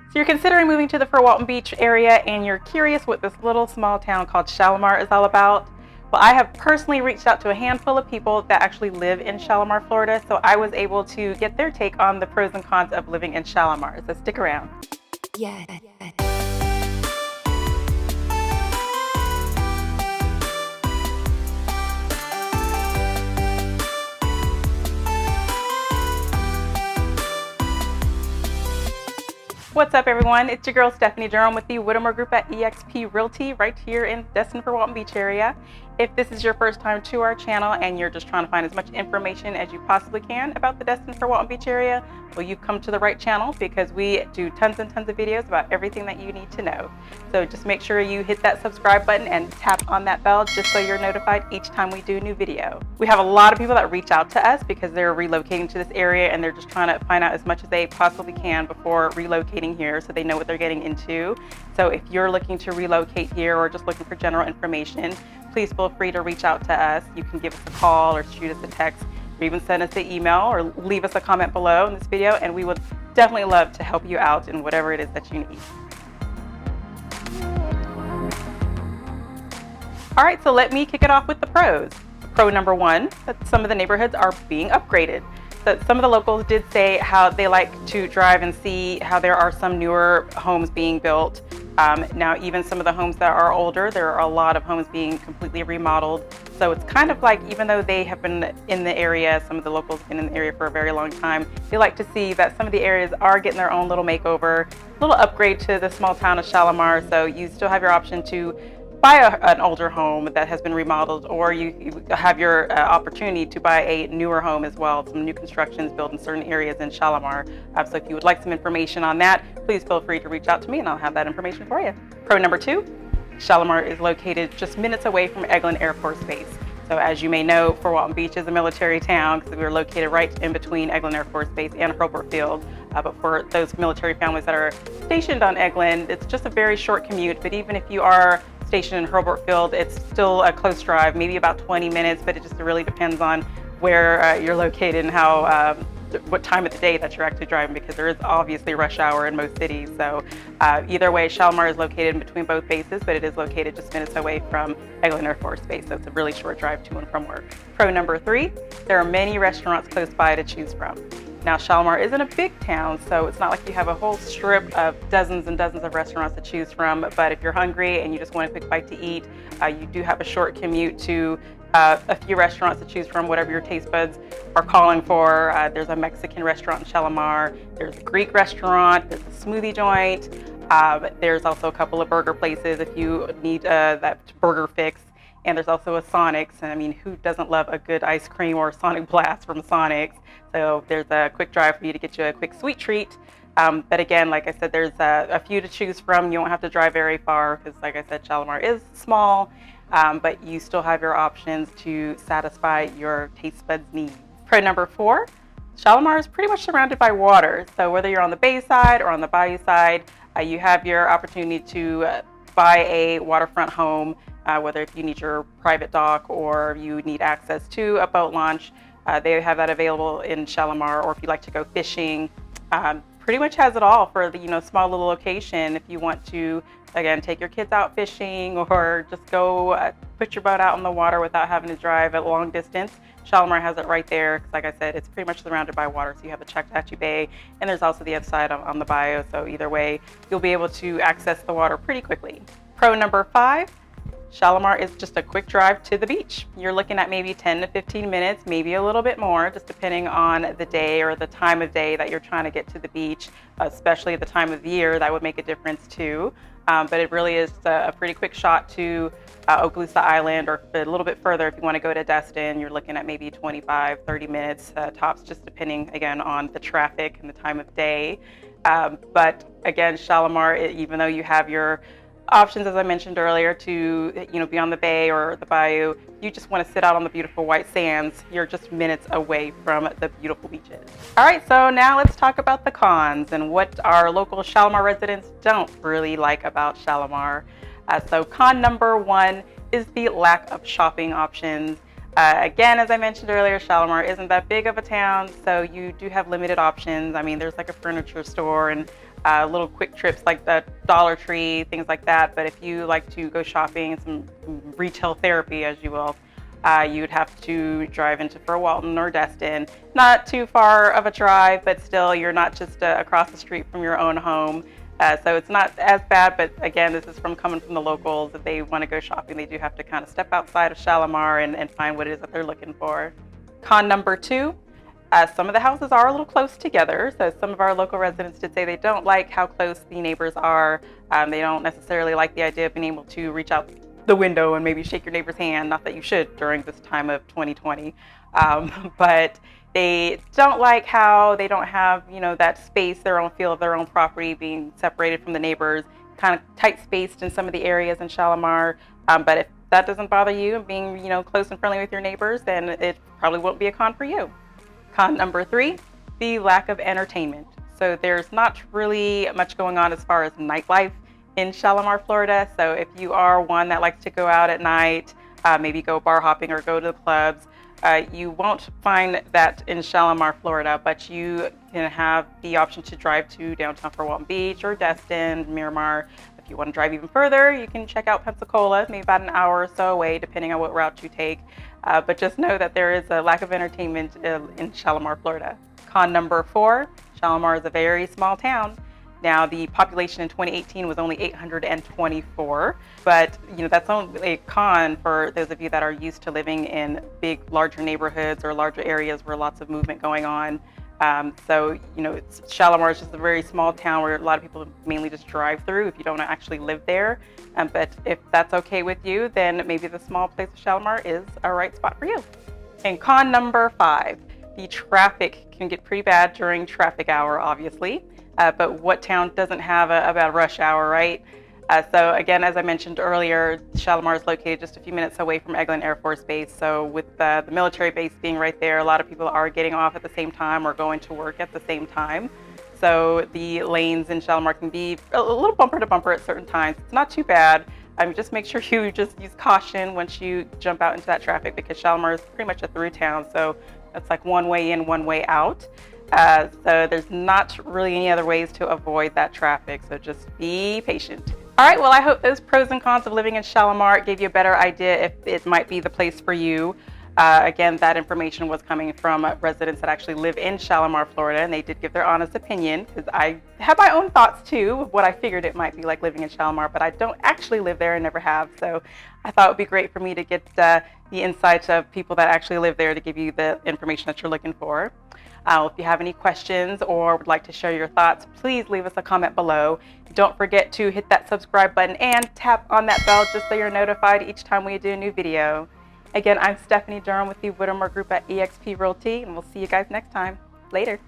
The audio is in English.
So you're considering moving to the Fort Walton Beach area and you're curious what this little small town called Shalimar is all about? Well, I have personally reached out to a handful of people that actually live in Shalimar, Florida, so I was able to get their take on the pros and cons of living in Shalimar. So stick around. Yeah. What's up, everyone? It's your girl Stephanie Durham with the Whittemore Group at eXp Realty right here in Destin-Fort Walton Beach area. If this is your first time to our channel and you're just trying to find as much information as you possibly can about the Destin-Fort Walton Beach area, well, you've come to the right channel because we do tons and tons of videos about everything that you need to know. So just make sure you hit that subscribe button and tap on that bell just so you're notified each time we do a new video. We have a lot of people that reach out to us because they're relocating to this area and they're just trying to find out as much as they possibly can before relocating here so they know what they're getting into. So if you're looking to relocate here or just looking for general information, please feel free to reach out to us. You can give us a call or shoot us a text or even send us an email or leave us a comment below in this video, and we would definitely love to help you out in whatever it is that you need. All right, so let me kick it off with the pros. Pro number one, that some of the neighborhoods are being upgraded. So some of the locals did say how they like to drive and see how there are some newer homes being built. Now, even some of the homes that are older, there are a lot of homes being completely remodeled. So it's kind of like, even though they have been in the area, some of the locals have been in the area for a very long time, they like to see that some of the areas are getting their own little makeover, little upgrade to the small town of Shalimar. So you still have your option to buy an older home that has been remodeled, or you have your opportunity to buy a newer home as well. Some new constructions built in certain areas in Shalimar. So if you would like some information on that, please feel free to reach out to me and I'll have that information for you. Pro number two, Shalimar is located just minutes away from Eglin Air Force Base. So as you may know, Fort Walton Beach is a military town because we're located right in between Eglin Air Force Base and Hobart Field. But for those military families that are stationed on Eglin, it's just a very short commute. But even if you are stationed in Hobart Field, it's still a close drive, maybe about 20 minutes, but it just really depends on where you're located and how what time of the day that you're actually driving, because there is obviously rush hour in most cities. So either way, Shalimar is located in between both bases, but it is located just minutes away from Eglin Air Force Base, so it's a really short drive to and from work. Pro number three, there are many restaurants close by to choose from. Now, Shalimar isn't a big town, so it's not like you have a whole strip of dozens and dozens of restaurants to choose from, but if you're hungry and you just want a quick bite to eat, you do have a short commute to a few restaurants to choose from, whatever your taste buds are calling for. There's a Mexican restaurant in Shalimar, there's a Greek restaurant, there's a smoothie joint, there's also a couple of burger places if you need that burger fix. And there's also a Sonic's, and I mean, who doesn't love a good ice cream or a Sonic Blast from Sonic's? So there's a quick drive for you to get you a quick sweet treat. But again, like I said, there's a few to choose from. You don't have to drive very far because, like I said, Shalimar is small, but you still have your options to satisfy your taste buds needs. Pro number four, Shalimar is pretty much surrounded by water. So whether you're on the bay side or on the bayou side, you have your opportunity to buy a waterfront home. Whether if you need your private dock or you need access to a boat launch, they have that available in Shalimar. Or if you like to go fishing, pretty much has it all for the small little location. If you want to, again, take your kids out fishing or just go put your boat out on the water without having to drive a long distance, Shalimar has it right there. Because like I said, it's pretty much surrounded by water. So you have the Choctawhatchee Bay, and there's also the other side on the bayou. So either way, you'll be able to access the water pretty quickly. Pro number five, Shalimar is just a quick drive to the beach. You're looking at maybe 10 to 15 minutes, maybe a little bit more, just depending on the day or the time of day that you're trying to get to the beach, especially at the time of the year. That would make a difference too. But it really is a pretty quick shot to Okaloosa Island, or a little bit further if you want to go to Destin. You're looking at maybe 25, 30 minutes tops, just depending again on the traffic and the time of day. But again, Shalimar, even though you have your options, as I mentioned earlier, to be on the bay or the bayou, you just want to sit out on the beautiful white sands, you're just minutes away from the beautiful beaches. All right, so now let's talk about the cons and what our local Shalimar residents don't really like about Shalimar. So con number one is the lack of shopping options. Again, as I mentioned earlier, Shalimar isn't that big of a town, so you do have limited options. I mean, there's like a furniture store and little quick trips like the Dollar Tree, things like that. But if you like to go shopping, some retail therapy, as you will, you'd have to drive into Fort Walton or Destin. Not too far of a drive, but still, you're not just across the street from your own home. So it's not as bad, but again, this is coming from the locals. If they want to go shopping, they do have to kind of step outside of Shalimar and find what it is that they're looking for. Con number 2, some of the houses are a little close together. So some of our local residents did say they don't like how close the neighbors are. They don't necessarily like the idea of being able to reach out the window and maybe shake your neighbor's hand. Not that you should during this time of 2020, but they don't like how they don't have, that space, their own feel of their own property being separated from the neighbors, kind of tight spaced in some of the areas in Shalimar. But if that doesn't bother you, being, close and friendly with your neighbors, then it probably won't be a con for you. Con number 3, the lack of entertainment. So there's not really much going on as far as nightlife in Shalimar, Florida. So if you are one that likes to go out at night, maybe go bar hopping or go to the clubs, you won't find that in Shalimar, Florida, but you can have the option to drive to downtown Fort Walton Beach or Destin, Miramar. If you want to drive even further, you can check out Pensacola, maybe about an hour or so away, depending on what route you take. But just know that there is a lack of entertainment in Shalimar, Florida. Con number 4, Shalimar is a very small town. Now, the population in 2018 was only 824, but that's only a con for those of you that are used to living in big, larger neighborhoods or larger areas where lots of movement going on. So, Shalimar is just a very small town where a lot of people mainly just drive through if you don't actually live there. But if that's okay with you, then maybe the small place of Shalimar is a right spot for you. And con number 5, the traffic can get pretty bad during traffic hour, obviously. But what town doesn't have a bad rush hour, right? So again, as I mentioned earlier, Shalimar is located just a few minutes away from Eglin Air Force Base. So with the military base being right there, a lot of people are getting off at the same time or going to work at the same time. So the lanes in Shalimar can be a little bumper to bumper at certain times. It's not too bad. Just make sure you just use caution once you jump out into that traffic, because Shalimar is pretty much a through town. So that's like one way in, one way out. So there's not really any other ways to avoid that traffic. So just be patient. All right, well, I hope those pros and cons of living in Shalimar gave you a better idea if it might be the place for you. Again, that information was coming from residents that actually live in Shalimar, Florida, and they did give their honest opinion, because I have my own thoughts too of what I figured it might be like living in Shalimar, but I don't actually live there and never have. So I thought it would be great for me to get the insights of people that actually live there to give you the information that you're looking for. If you have any questions or would like to share your thoughts, please leave us a comment below. Don't forget to hit that subscribe button and tap on that bell just so you're notified each time we do a new video. Again, I'm Stephanie Durham with the Whittemore Group at eXp Realty, and we'll see you guys next time. Later.